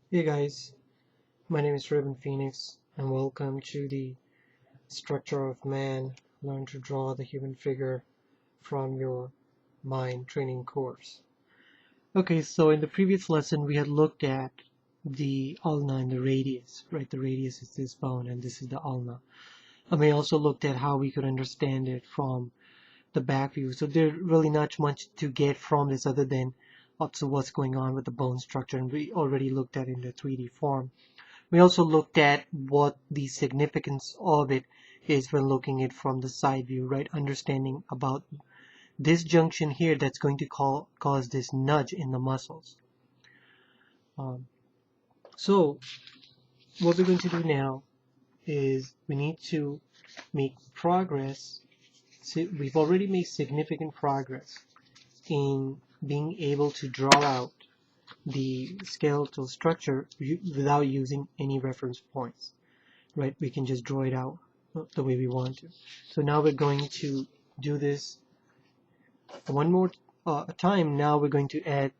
Hey guys, my name is Ruben Phoenix and welcome to the Structure of Man Learn to Draw the Human Figure from your Mind Training course. Okay, so in the previous lesson we had looked at the ulna and the radius, right? The radius is this bone and this is the ulna. And we also looked at how we could understand it from the back view. So there's really not much to get from this other than up to what's going on with the bone structure, and we already looked at it in the 3D form. We also looked at what the significance of it is when looking at it from the side view, right? Understanding about this junction here that's going to cause this nudge in the muscles. Um, so what we're going to do now is we need to make progress. So we've already made significant progress in being able to draw out the skeletal structure without using any reference points. Right? We can just draw it out the way we want to. So now we're going to do this one more time. Now we're going to add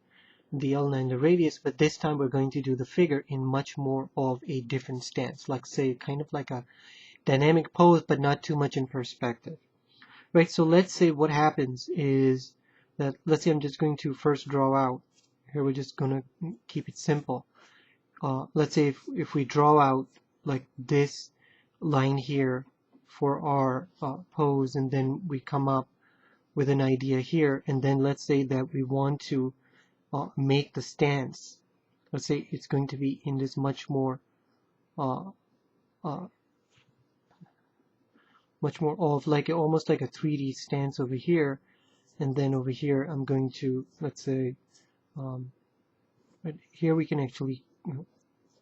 the ulna and the radius, but this time we're going to do the figure in much more of a different stance, like say kind of like a dynamic pose, but not too much in perspective. Right? So let's say what happens is that, let's say I'm just going to first draw out. Here we're just going to keep it simple. Let's say if we draw out like this line here for our pose, and then we come up with an idea here, and then let's say that we want to make the stance. Let's say it's going to be in this uh, uh, much more of like almost like a 3D stance over here, and then over here I'm going to, let's say, right here we can actually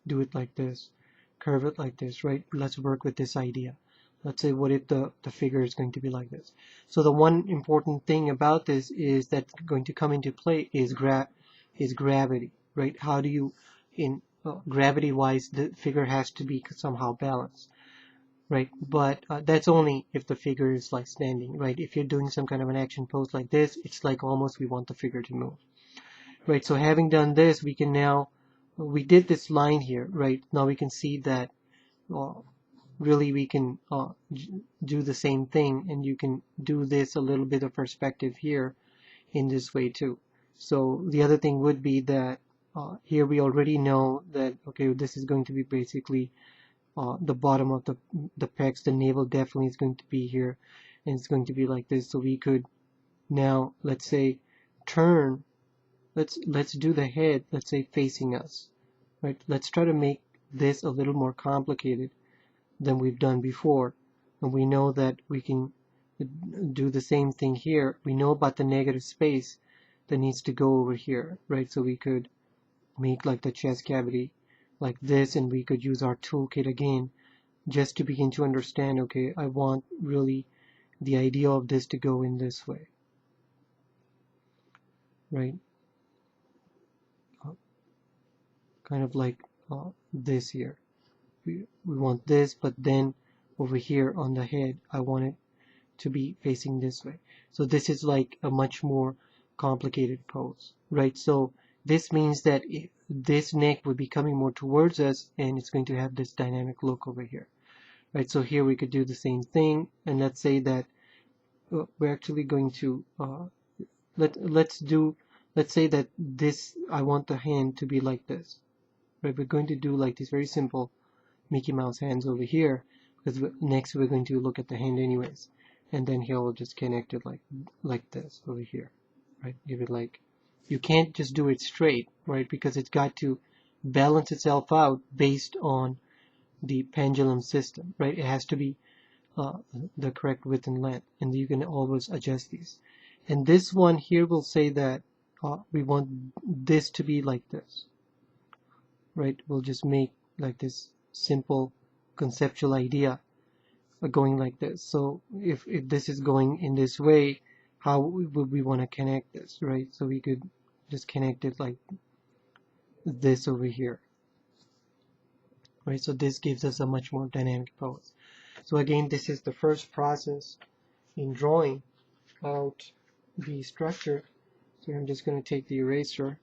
do it like this, curve it like this, right? Let's work with this idea. Let's say what if the figure is going to be like this. So the one important thing about this is that's going to come into play is gravity, right? How do you, in gravity wise, the figure has to be somehow balanced, right? But that's only if the figure is like standing, right? If you're doing some kind of an action pose like this, it's like almost we want the figure to move. Right, so having done this, we can now, we did this line here, right? Now we can see that uh, really we can do the same thing, and you can do this a little bit of perspective here in this way too. So the other thing would be that here we already know that, okay, this is going to be basically the bottom of the pecs, the navel definitely is going to be here, and it's going to be like this. So we could now, let's say, turn. Let's do the head, let's say facing us, right? Let's try to make this a little more complicated than we've done before. And we know that we can do the same thing here. We know about the negative space that needs to go over here, right? So we could make like the chest cavity like this, and we could use our toolkit again just to begin to understand, okay, I want really the idea of this to go in this way, right? Kind of like this here. We want this, but then over here on the head I want it to be facing this way. So this is like a much more complicated pose, right? So this means that this neck would be coming more towards us, and it's going to have this dynamic look over here, right? So here we could do the same thing, and let's say that we're actually going to let's say that this, I want the hand to be like this, right? We're going to do like this very simple Mickey Mouse hands over here, because next we're going to look at the hand anyways, and then here we'll just connect it like this over here, right? Give it like, you can't just do it straight, right? Because it's got to balance itself out based on the pendulum system, right? It has to be the correct width and length, and you can always adjust these. And this one here will say that we want this to be like this, right? We'll just make like this simple conceptual idea going like this. So if this is going in this way, how would we want to connect this, right? So we could just connect it like this over here, right? So this gives us a much more dynamic pose. So again, this is the first process in drawing out the structure. So I'm just going to take the eraser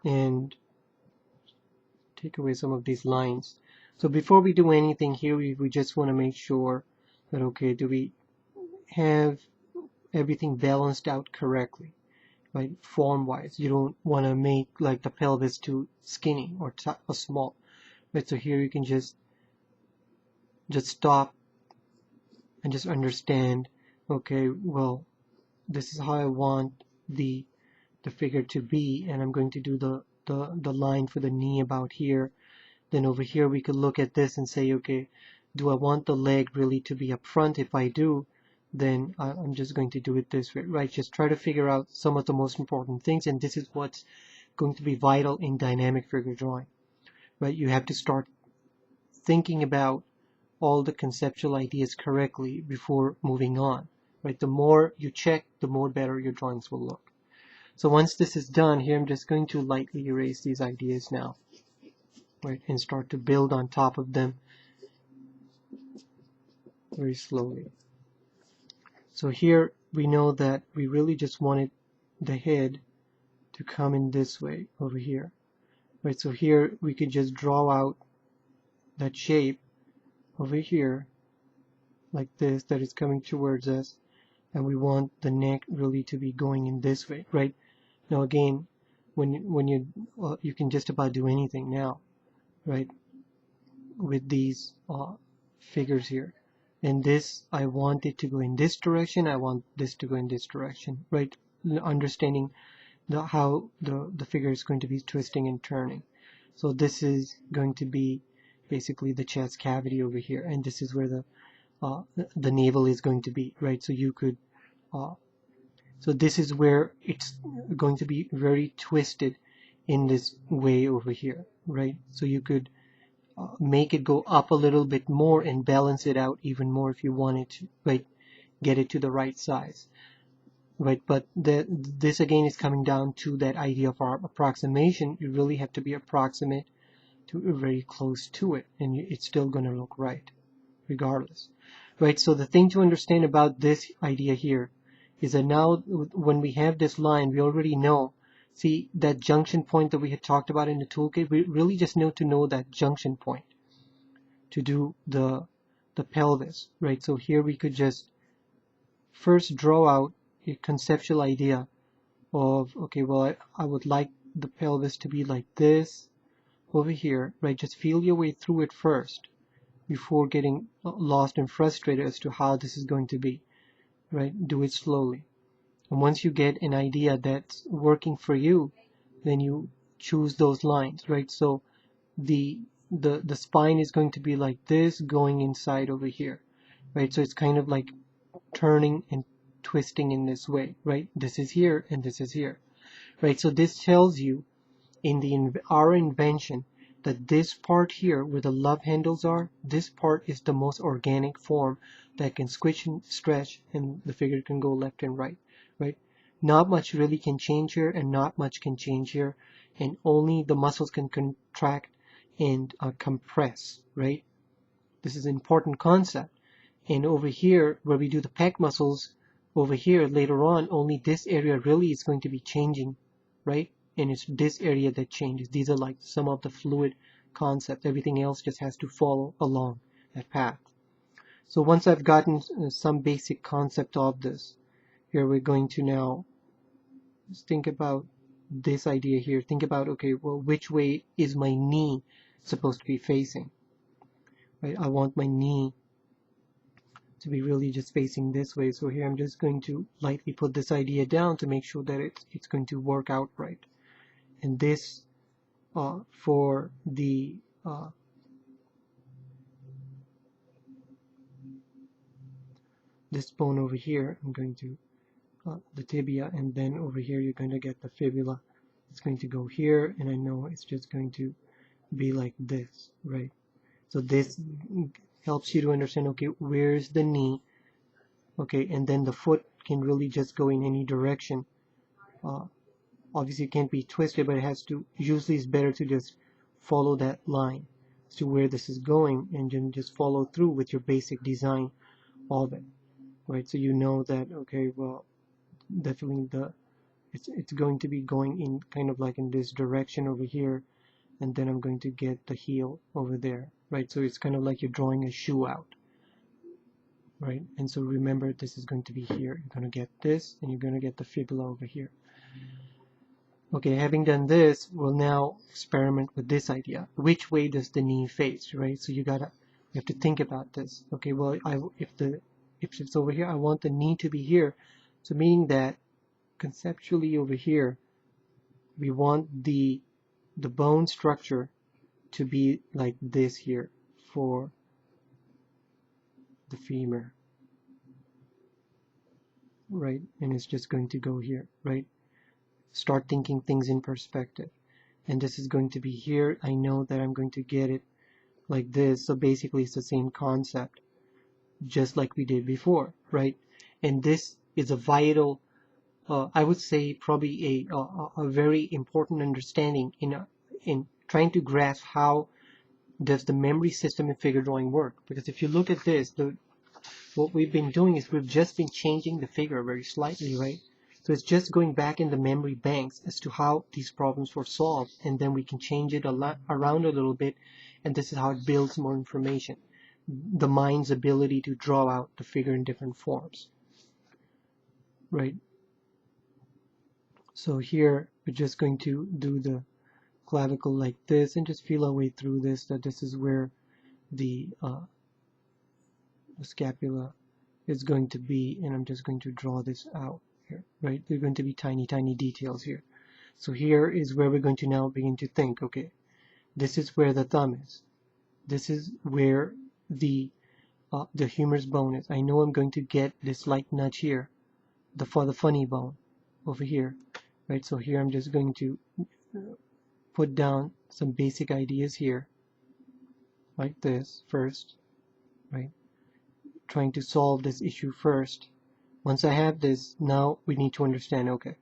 and take away some of these lines. So before we do anything here, we just want to make sure that, okay, do we have everything balanced out correctly, right? Form wise, you don't want to make like the pelvis too skinny or small, right? So here you can just stop and just understand, okay, well, this is how I want the figure to be, and I'm going to do the line for the knee about here. Then over here we could look at this and say, okay, do I want the leg really to be up front? If I do, then I'm just going to do it this way, right? Just try to figure out some of the most important things, and this is what's going to be vital in dynamic figure drawing, right? You have to start thinking about all the conceptual ideas correctly before moving on, right? The more you check, the more better your drawings will look. So once this is done, here I'm just going to lightly erase these ideas now, right, and start to build on top of them very slowly. So here we know that we really just wanted the head to come in this way over here, right? So here we could just draw out that shape over here like this that is coming towards us, and we want the neck really to be going in this way, right? Now again, when you can just about do anything now, right, with these figures here. And this, I want it to go in this direction, I want this to go in this direction, right? Understanding how the figure is going to be twisting and turning. So this is going to be basically the chest cavity over here, and this is where the navel is going to be, right? So you could so this is where it's going to be very twisted in this way over here, right? So you could make it go up a little bit more and balance it out even more if you wanted to, right? Get it to the right size, right? But this again is coming down to that idea of our approximation. You really have to be approximate to very close to it, and it's still going to look right regardless, right? So the thing to understand about this idea here is that now when we have this line, we already know, see that junction point that we had talked about in the toolkit, we really just need to know that junction point to do the pelvis, right? So here we could just first draw out a conceptual idea of, okay, well, I would like the pelvis to be like this over here, right? Just feel your way through it first before getting lost and frustrated as to how this is going to be, right? Do it slowly. And once you get an idea that's working for you, then you choose those lines, right? So the spine is going to be like this, going inside over here, right? So it's kind of like turning and twisting in this way, right? This is here and this is here, right? So this tells you in our invention that this part here where the love handles are, this part is the most organic form that can squish and stretch, and the figure can go left and right, right? Not much really can change here, and not much can change here, and only the muscles can contract and compress, right? This is an important concept. And over here, where we do the pec muscles, over here later on, only this area really is going to be changing, right? And it's this area that changes. These are like some of the fluid concepts. Everything else just has to follow along that path. So once I've gotten some basic concept of this, here we're going to now just think about this idea here. Think about, okay, well, which way is my knee supposed to be facing? Right? I want my knee to be really just facing this way. So here I'm just going to lightly put this idea down to make sure that it's going to work out right. And this for the this bone over here, I'm going to the tibia, and then over here you're going to get the fibula. It's going to go here, and I know it's just going to be like this, right? So this helps you to understand, okay, where's the knee, okay, and then the foot can really just go in any direction. Obviously it can't be twisted, but it has to, usually it's better to just follow that line as to where this is going, and then just follow through with your basic design of it, right? So you know that, okay, well, definitely it's going to be going in kind of like in this direction over here, and then I'm going to get the heel over there, right? So it's kind of like you're drawing a shoe out, right? And so remember, this is going to be here. You're going to get this, and you're going to get the fibula over here. Okay, having done this, we'll now experiment with this idea. Which way does the knee face, right? So you have to think about this. Okay, well, if it's over here, I want the knee to be here. So meaning that conceptually over here, we want the bone structure to be like this here for the femur, right? And it's just going to go here, right? Start thinking things in perspective. And this is going to be here. I know that I'm going to get it like this. So basically it's the same concept, just like we did before, right? And this is a vital, I would say probably a very important understanding in trying to grasp how does the memory system in figure drawing work. Because if you look at this, what we've been doing is we've just been changing the figure very slightly, right? So it's just going back in the memory banks as to how these problems were solved, and then we can change it around a little bit, and this is how it builds more information. The mind's ability to draw out the figure in different forms, right? So here we're just going to do the clavicle like this and just feel our way through this, that this is where the scapula is going to be, and I'm just going to draw this out here, right? There are going to be tiny details here. So here is where we're going to now begin to think, okay, this is where the thumb is. This is where the humerus bone is. I know I'm going to get this light nudge here, for the funny bone over here, right? So here I'm just going to put down some basic ideas here, like this first, right? Trying to solve this issue first. Once I have this, now we need to understand, okay,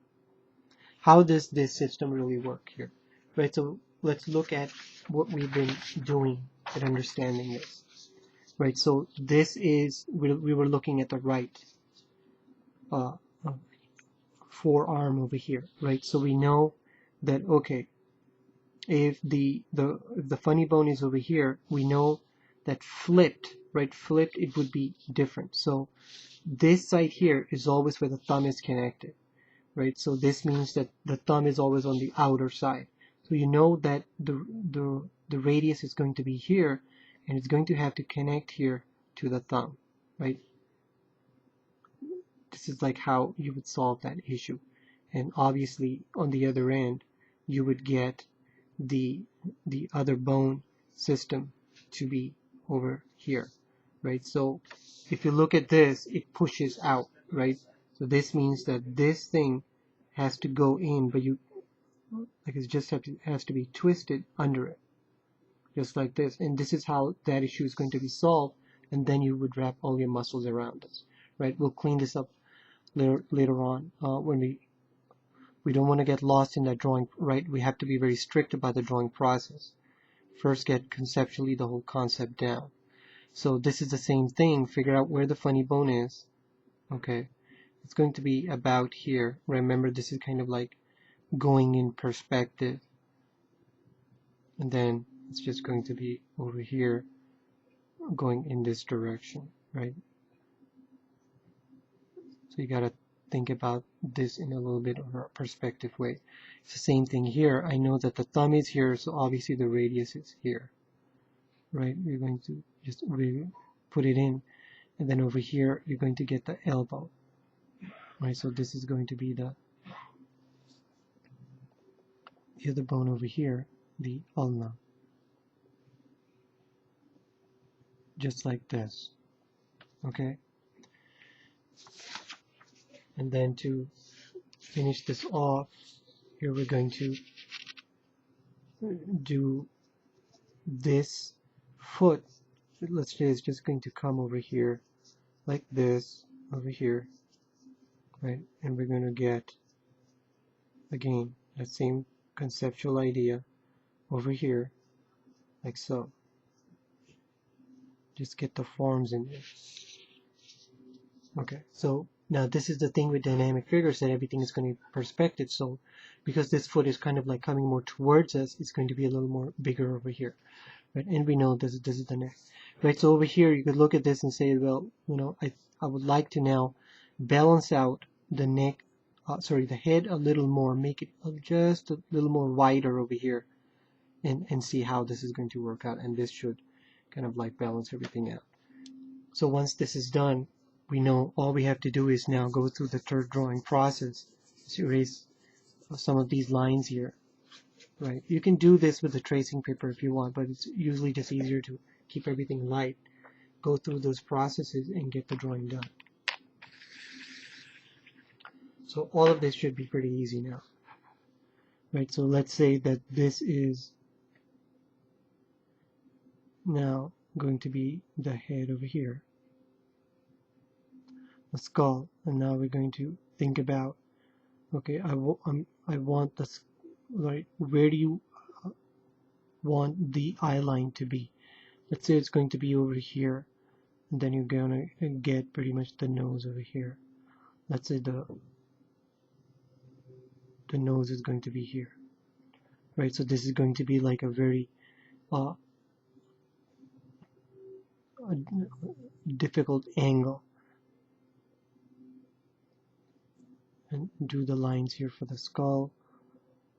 how does this system really work here, right? So let's look at what we've been doing at understanding this, right? So this is, we were looking at the right forearm over here, right? So we know that, okay, if the funny bone is over here, we know that flipped, right? Flipped, it would be different. So this side here is always where the thumb is connected, right? So this means that the thumb is always on the outer side. So you know that the radius is going to be here, and it's going to have to connect here to the thumb, right? This is like how you would solve that issue. And obviously on the other end, you would get the other bone system to be over here, right? So if you look at this, it pushes out, right? So this means that this thing has to go in, but it just has to be twisted under it, just like this. And this is how that issue is going to be solved, and then you would wrap all your muscles around this, right? We'll clean this up later on when we don't want to get lost in that drawing, right? We have to be very strict about the drawing process. First, get conceptually the whole concept down. So this is the same thing. Figure out where the funny bone is. Okay, it's going to be about here. Remember, this is kind of like going in perspective, and then it's just going to be over here, going in this direction, right? So you gotta think about this in a little bit of a perspective way. It's the same thing here. I know that the thumb is here, so obviously the radius is here, right? We're going to just really put it in, and then over here you're going to get the elbow, right? So this is going to be the other bone over here, the ulna, just like this, okay? And then to finish this off, here we're going to do this foot. Let's say it's just going to come over here like this, over here, right? And we're going to get, again, that same conceptual idea over here, like so. Just get the forms in there. Okay, so Now this is the thing with dynamic figures, that everything is going to be perspective. So because this foot is kind of like coming more towards us, it's going to be a little more bigger over here, right? And we know this is the neck, right? So over here you could look at this and say, well, you know, I would like to now balance out the neck, the head a little more, make it just a little more wider over here, and see how this is going to work out. And this should kind of like balance everything out. So once this is done, we know all we have to do is now go through the third drawing process to erase some of these lines here, right? You can do this with the tracing paper if you want, but it's usually just easier to keep everything light, go through those processes and get the drawing done. So all of this should be pretty easy now, right? So let's say that this is now going to be the head over here, the skull, and now we're going to think about, okay, I want this, right? Where do you want the eye line to be? Let's say it's going to be over here, and then you're gonna get pretty much the nose over here. Let's say the nose is going to be here, right? So this is going to be like a very difficult angle, and do the lines here for the skull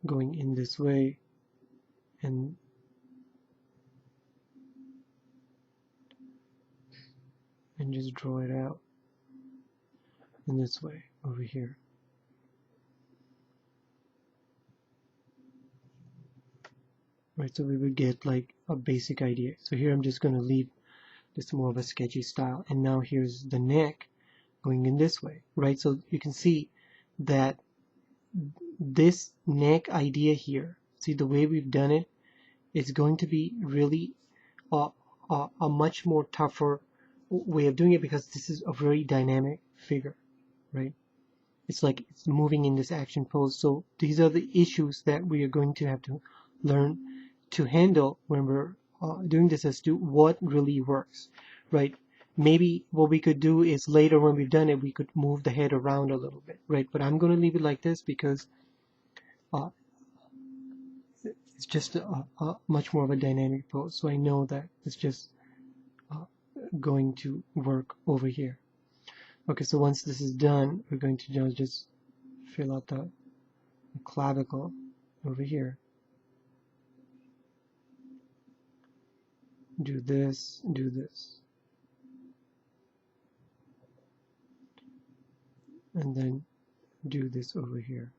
going in this way, and just draw it out in this way over here. Right, so we would get like a basic idea. So here I'm just going to leave this more of a sketchy style, and now here's the neck going in this way, right? So you can see that this neck idea here, see the way we've done it, it's going to be really a much more tougher way of doing it, because this is a very dynamic figure, right? It's like it's moving in this action pose. So these are the issues that we are going to have to learn to handle when we're doing this, as to what really works, right? Maybe what we could do is later when we've done it, we could move the head around a little bit, right? But I'm going to leave it like this because it's just a much more of a dynamic pose. So I know that it's just going to work over here. Okay, so once this is done, we're going to just fill out the clavicle over here. Do this, do this. And then do this over here.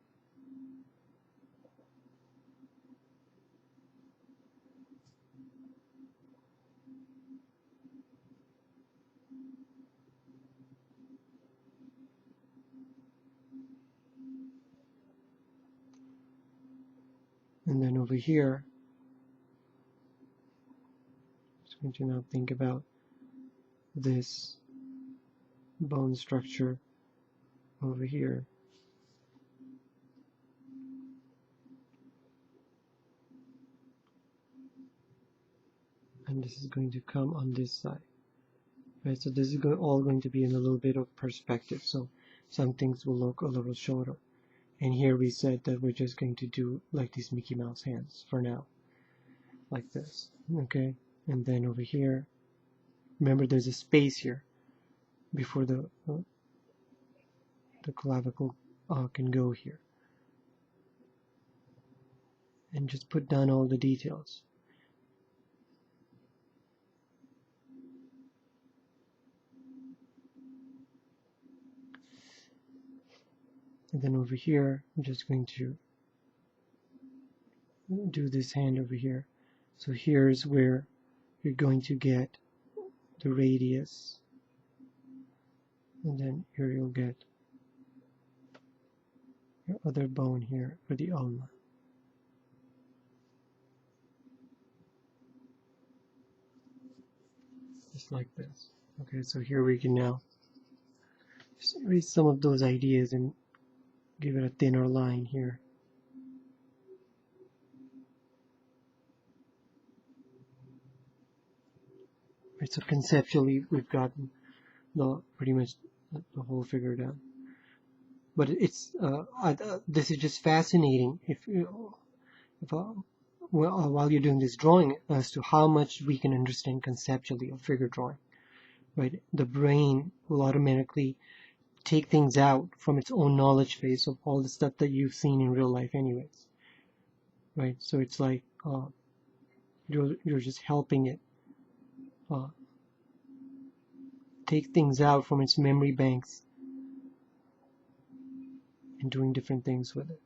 And then over here, I'm just going to now think about this bone structure over here. And this is going to come on this side, right? So this is all going to be in a little bit of perspective. So some things will look a little shorter. And here we said that we're just going to do like these Mickey Mouse hands for now, like this, okay? And then over here, remember there's a space here before the clavicle can go here. And just put down all the details. And then over here, I'm just going to do this hand over here. So here's where you're going to get the radius. And then here you'll get your other bone here for the ulna. Just like this. Okay, so here we can now just erase some of those ideas and give it a thinner line here. Right, so conceptually we've gotten pretty much the whole figure down. But it's this is just fascinating while you're doing this drawing as to how much we can understand conceptually of figure drawing, right? The brain will automatically take things out from its own knowledge base of all the stuff that you've seen in real life anyways, right? So it's like you're just helping it take things out from its memory banks and doing different things with it.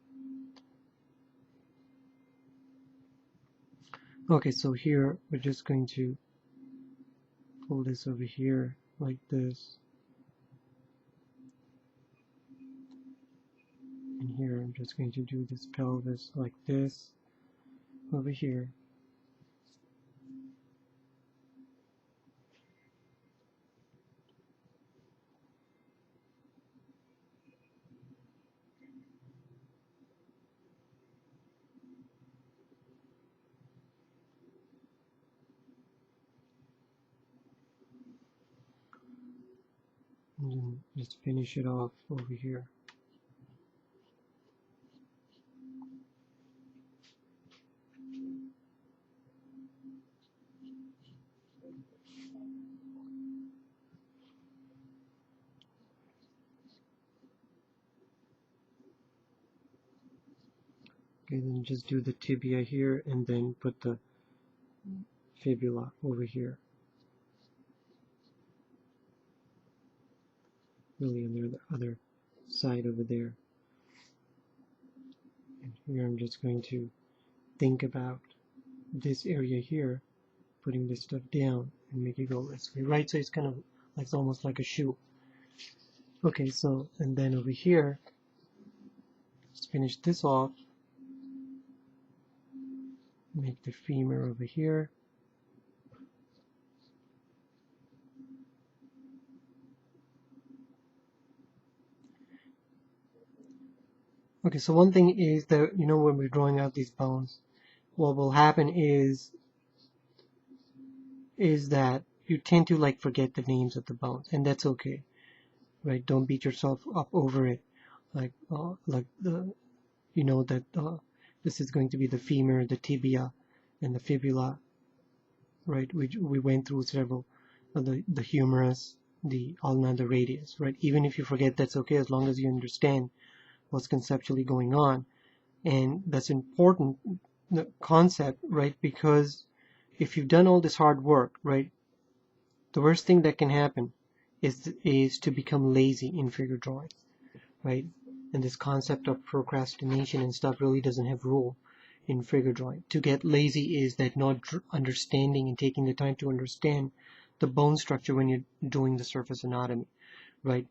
Okay, so here we're just going to pull this over here like this. And here I'm just going to do this pelvis like this over here. And then just finish it off over here. Okay, then just do the tibia here and then put the fibula over here. Really on the other side over there. And here I'm just going to think about this area here, putting this stuff down and make it go this way, right? So it's kind of like, it's almost like a shoe. Okay, so, and then over here, let's finish this off. Make the femur over here. Okay, so one thing is that, you know, when we're drawing out these bones, what will happen is that you tend to like forget the names of the bones, and that's okay, right? Don't beat yourself up over it. Like the, you know that this is going to be the femur, the tibia, and the fibula, right? We went through several, the humerus, the ulna, the radius, right? Even if you forget, that's okay, as long as you understand what's conceptually going on. And that's important concept, right? Because if you've done all this hard work, right, the worst thing that can happen is to become lazy in figure drawing, right? And this concept of procrastination and stuff really doesn't have rule in figure drawing. To get lazy is that not understanding and taking the time to understand the bone structure when you're doing the surface anatomy, right?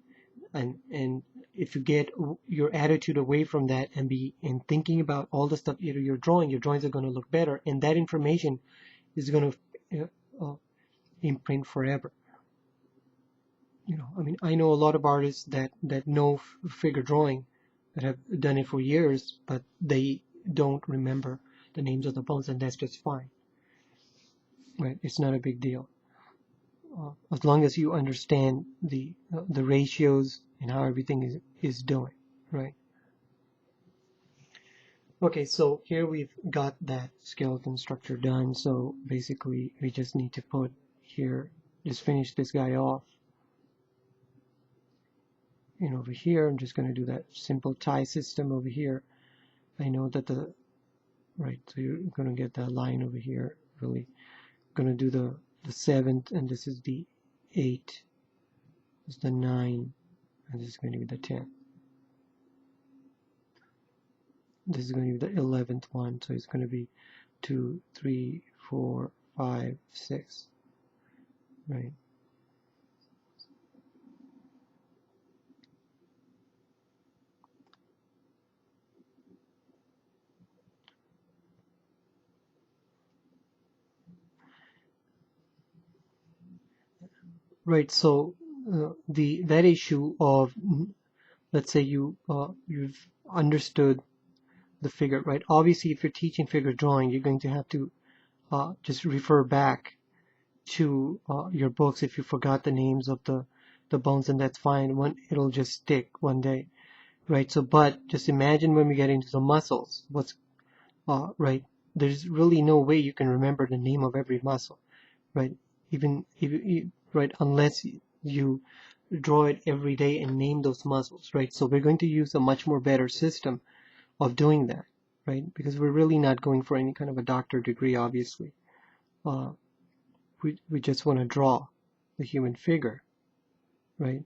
And if you get your attitude away from that and thinking about all the stuff you're drawing, your drawings are going to look better, and that information is going to imprint forever. You know, I mean, I know a lot of artists that know figure drawing, that have done it for years, but they don't remember the names of the bones, and that's just fine, right? It's not a big deal. As long as you understand the ratios and how everything is doing, right? Okay, so here we've got that skeleton structure done. So basically, we just need to put here, just finish this guy off. And over here, I'm just going to do that simple tie system over here. I know that right, so you're going to get that line over here. Really going to do the 7th, and this is the 8, this is the 9, and this is going to be the 10. This is going to be the 11th one, so it's going to be 2, 3, 4, 5, 6, right? Right, so that issue of, let's say you've understood the figure, right? Obviously, if you're teaching figure drawing, you're going to have to just refer back to your books if you forgot the names of the the bones, and that's fine. It'll just stick one day, right? So, but just imagine when we get into the muscles, right? There's really no way you can remember the name of every muscle, right? Even right, unless you draw it every day and name those muscles, right? So we're going to use a much more better system of doing that, right? Because we're really not going for any kind of a doctor degree, obviously. We just want to draw the human figure, right?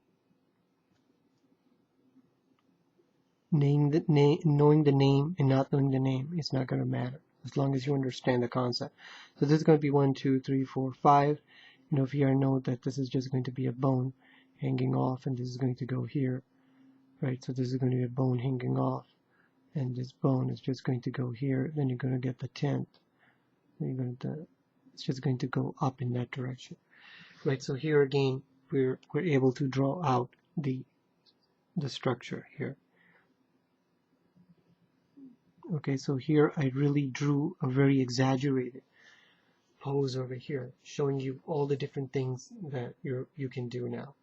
Knowing the name and not knowing the name is not going to matter as long as you understand the concept. So this is going to be 1, 2, 3, 4, 5. You know, if you note that this is just going to be a bone hanging off, and this is going to go here, right? So this is going to be a bone hanging off, and this bone is just going to go here. Then you're going to get the 10th. It's just going to go up in that direction, right? So here again, we're able to draw out the structure here. Okay, so here I really drew a very exaggerated pose over here, showing you all the different things that you can do now,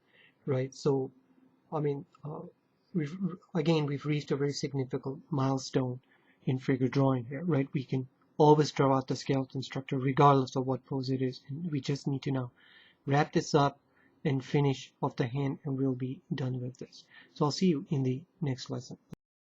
right? So, I mean, we've reached a very significant milestone in figure drawing here, right? We can always draw out the skeleton structure regardless of what pose it is, and we just need to now wrap this up and finish off the hand, and we'll be done with this. So I'll see you in the next lesson.